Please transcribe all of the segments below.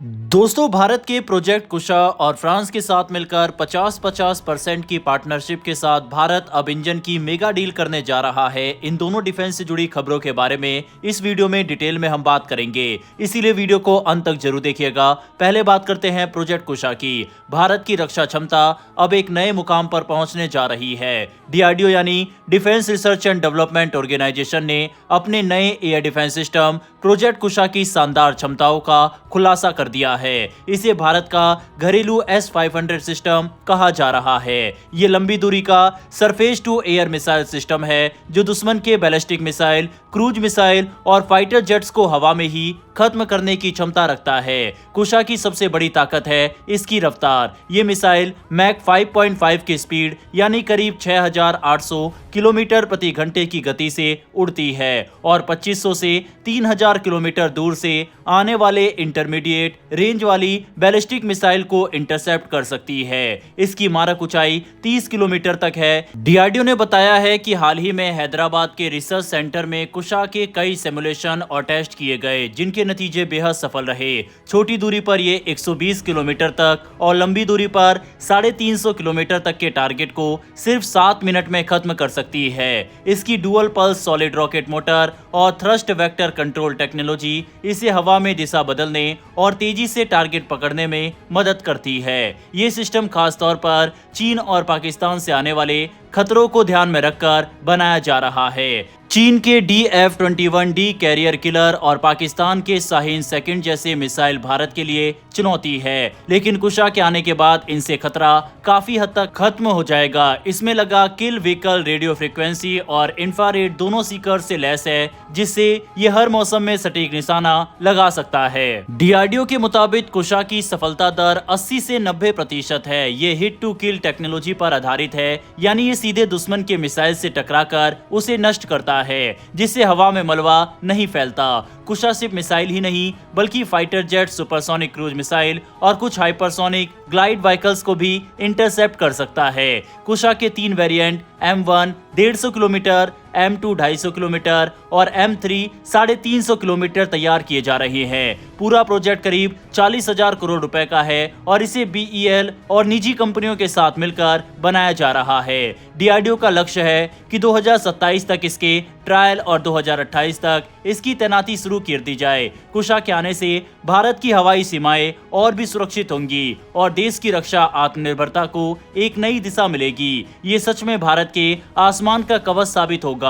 दोस्तों, भारत के प्रोजेक्ट कुशा और फ्रांस के साथ मिलकर 50-50% की पार्टनरशिप के साथ भारत अब इंजन की मेगा डील करने जा रहा है। इन दोनों डिफेंस से जुड़ी खबरों के बारे में इस वीडियो में डिटेल में हम बात करेंगे, इसीलिए वीडियो को अंत तक जरूर देखिएगा। पहले बात करते हैं प्रोजेक्ट कुशा की। भारत की रक्षा क्षमता अब एक नए मुकाम पर पहुंचने जा रही है। डीआरडीओ यानी defence research and development organisation ने अपने नए एयर डिफेंस सिस्टम प्रोजेक्ट कुशा की शानदार क्षमताओं का खुलासा कर दिया है। इसे भारत का घरेलू S-500 सिस्टम कहा जा रहा है। ये लंबी दूरी का surface to air missile system है जो दुश्मन के बैलिस्टिक मिसाइल, क्रूज मिसाइल और फाइटर जेट्स को हवा में ही खत्म करने की क्षमता रखता है। कुशा की सबसे बड़ी ताकत है इसकी रफ्तार। ये मिसाइल मैक 5.5 की स्पीड यानी करीब 6,800 किलोमीटर प्रति घंटे की गति से उड़ती है और 2500 से 3000 किलोमीटर दूर से आने वाले इंटरमीडिएट रेंज वाली बैलिस्टिक मिसाइल को इंटरसेप्ट कर सकती है। इसकी मारक ऊंचाई 30 किलोमीटर तक है। डीआरडीओ ने बताया है कि हाल ही में हैदराबाद के रिसर्च सेंटर में कुशा के कई सिमुलेशन और टेस्ट किए गए, जिनके नतीजे बेहद सफल रहे। छोटी दूरी पर ये 120 किलोमीटर तक और लंबी दूरी पर 350 किलोमीटर तक के टारगेट को सिर्फ 7 मिनट में खत्म कर सकती है। इसकी dual pulse solid rocket motor और थ्रस्ट वेक्टर कंट्रोल टेक्नोलॉजी इसे हवा में दिशा बदलने और तेजी से टारगेट पकड़ने में मदद करती है। ये सिस्टम खास तौर पर चीन और पाकिस्तान से आने वाले खतरों को ध्यान में रखकर बनाया जा रहा है। चीन के DF-21D कैरियर किलर और पाकिस्तान के शाहीन सेकंड जैसे मिसाइल भारत के लिए चुनौती है, लेकिन कुशा के आने के बाद इनसे खतरा काफी हद तक खत्म हो जाएगा। इसमें लगा किल व्हीकल रेडियो फ्रीक्वेंसी और इंफ्रारेड दोनों सीकर से लैस है, जिससे ये हर मौसम में सटीक निशाना लगा सकता है। डीआरडीओ के मुताबिक कुशा की सफलता दर 80 से 90% है। ये हिट टू किल टेक्नोलॉजी पर आधारित है, यानी ये सीधे दुश्मन के मिसाइल से टकराकर उसे नष्ट करता है, जिससे हवा में मलबा नहीं फैलता। कुशा सिर्फ मिसाइल ही नहीं बल्कि fighter jet, supersonic cruise missile और कुछ हाइपरसोनिक ग्लाइड व्हीकल्स को भी इंटरसेप्ट कर सकता है। कुशा के 3 variant M1 150 kilometre, M2 250 kilometre और M3 350 किलोमीटर तैयार किए जा रहे हैं। पूरा प्रोजेक्ट करीब 40,000 करोड़ रुपए का है और इसे BEL और निजी कंपनियों के साथ मिलकर बनाया जा रहा है। डीआरडीओ का लक्ष्य है कि 2027 तक इसके ट्रायल और 2028 तक इसकी तैनाती शुरू कर दी जाए। कुशा के आने से भारत की हवाई सीमाएं और भी सुरक्षित होंगी और देश की रक्षा आत्मनिर्भरता को एक नई दिशा मिलेगी। ये सच में भारत के आसमान का कवच साबित होगा।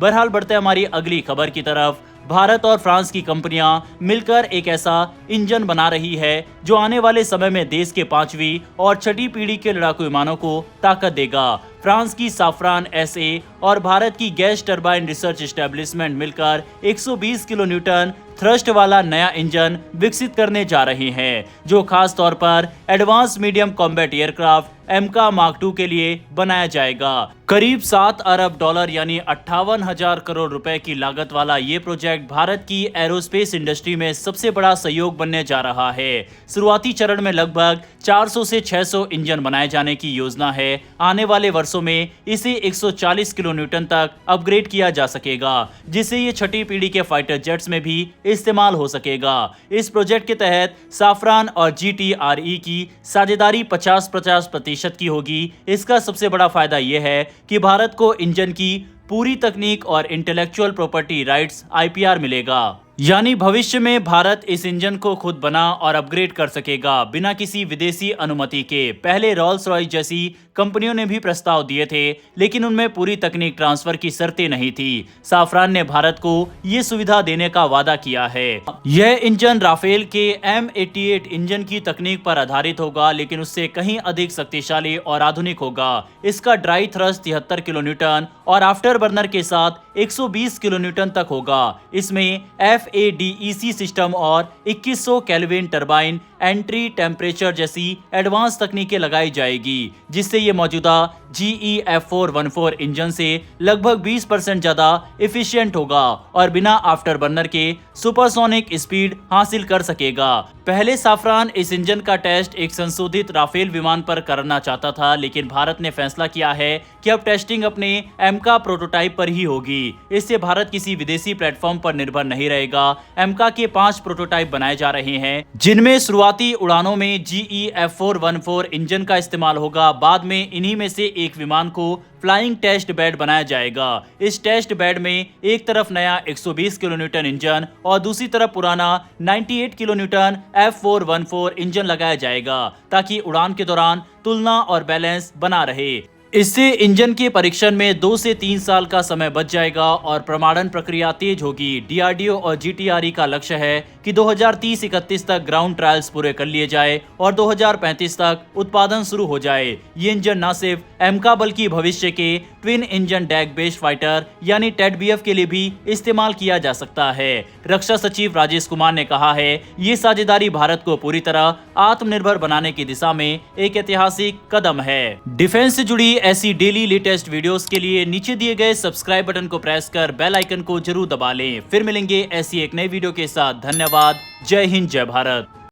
बहरहाल बढ़ते हमारी अगली खबर की तरफ। भारत और फ्रांस की कंपनियां मिलकर एक ऐसा इंजन बना रही है जो आने वाले समय में देश के 5वीं और 6ठी पीढ़ी के लड़ाकू विमानों को ताकत देगा। फ्रांस की साफ्रान SA और भारत की गैस टरबाइन रिसर्च एस्टेब्लिशमेंट मिलकर 120 किलो न्यूटन थ्रस्ट वाला नया इंजन विकसित करने जा रहे हैं, जो खास तौर पर advance medium combat aircraft MCA Mark II के लिए बनाया जाएगा। करीब $7 अरब यानी 58,000 करोड़ रुपए की लागत वाला ये प्रोजेक्ट भारत की एरोस्पेस इंडस्ट्री में सबसे बड़ा सहयोग बनने जा रहा है। शुरुआती चरण में लगभग 400 से 600 इंजन बनाए जाने की योजना है। आने वाले वर्षों में इसे 140 किलो न्यूटन तक अपग्रेड किया जा सकेगा, जिससे ये 6ठी पीढ़ी के फाइटर जेट्स में भी इस्तेमाल हो सकेगा। इस प्रोजेक्ट के तहत साफ्रान और GTRE की साझेदारी 50-50% की होगी। इसका सबसे बड़ा फायदा यह है कि भारत को इंजन की पूरी तकनीक और इंटेलेक्चुअल प्रॉपर्टी राइट्स IPR मिलेगा, यानी भविष्य में भारत इस इंजन को खुद बना और अपग्रेड कर सकेगा बिना किसी विदेशी अनुमति के। पहले रॉल्स रॉयस जैसी कंपनियों ने भी प्रस्ताव दिए थे, लेकिन उनमें पूरी तकनीक ट्रांसफर की शर्तें नहीं थी। साफ्रान ने भारत को ये सुविधा देने का वादा किया है। यह इंजन राफेल के M88 इंजन की तकनीक पर आधारित होगा, लेकिन उससे कहीं अधिक शक्तिशाली और आधुनिक होगा। इसका ड्राई थ्रस्ट 73 किलो न्यूटन और आफ्टर बर्नर के साथ 120 किलो न्यूटन तक होगा। इसमें FADEC सिस्टम और 2100 केल्विन टरबाइन एंट्री टेम्परेचर जैसी एडवांस तकनीकें लगाई जाएगी, जिससे ये मौजूदा GE F414 इंजन से लगभग 20% ज्यादा एफिशिएंट होगा और बिना आफ्टर बर्नर के सुपरसोनिक स्पीड हासिल कर सकेगा। पहले साफ्रान इस इंजन का टेस्ट एक संशोधित राफेल विमान पर करना चाहता था, लेकिन भारत ने फैसला किया है कि अब टेस्टिंग अपने MCA प्रोटोटाइप पर ही होगी। होगी। इससे भारत किसी विदेशी प्लेटफॉर्म पर निर्भर नहीं रहेगा। एमका के 5 प्रोटोटाइप बनाए जा रहे हैं, जिनमें शुरुआती उड़ानों में GE F414 इंजन का इस्तेमाल होगा। बाद में इन्हीं में से एक विमान को फ्लाइंग टेस्ट बेड बनाया जाएगा। इस टेस्ट बेड में एक तरफ नया 120 किलोन्यूटन इंजन और दूसरी तरफ पुराना 98 किलोन्यूटन F414 इंजन लगाया जाएगा, ताकि उड़ान के दौरान तुलना और बैलेंस बना रहे। इससे इंजन के परीक्षण में 2 से 3 साल का समय बच जाएगा और प्रमाणन प्रक्रिया तेज होगी। DRDO और GTRE का लक्ष्य है कि 2030-31 तक ग्राउंड ट्रायल्स पूरे कर लिए जाए और 2035 तक उत्पादन शुरू हो जाए। ये इंजन न सिर्फ एमका बल्कि भविष्य के twin engine deck based fighter यानी TEDBF के लिए भी इस्तेमाल किया जा सकता है। रक्षा सचिव राजेश कुमार ने कहा है, ये साझेदारी भारत को पूरी तरह आत्मनिर्भर बनाने की दिशा में एक ऐतिहासिक कदम है। डिफेंस से जुड़ी ऐसी डेली लेटेस्ट वीडियोस के लिए नीचे दिए गए सब्सक्राइब बटन को प्रेस कर बेल आइकन को जरूर दबा लें। फिर मिलेंगे ऐसी एक नई वीडियो के साथ। धन्यवाद। जय हिंद, जय भारत।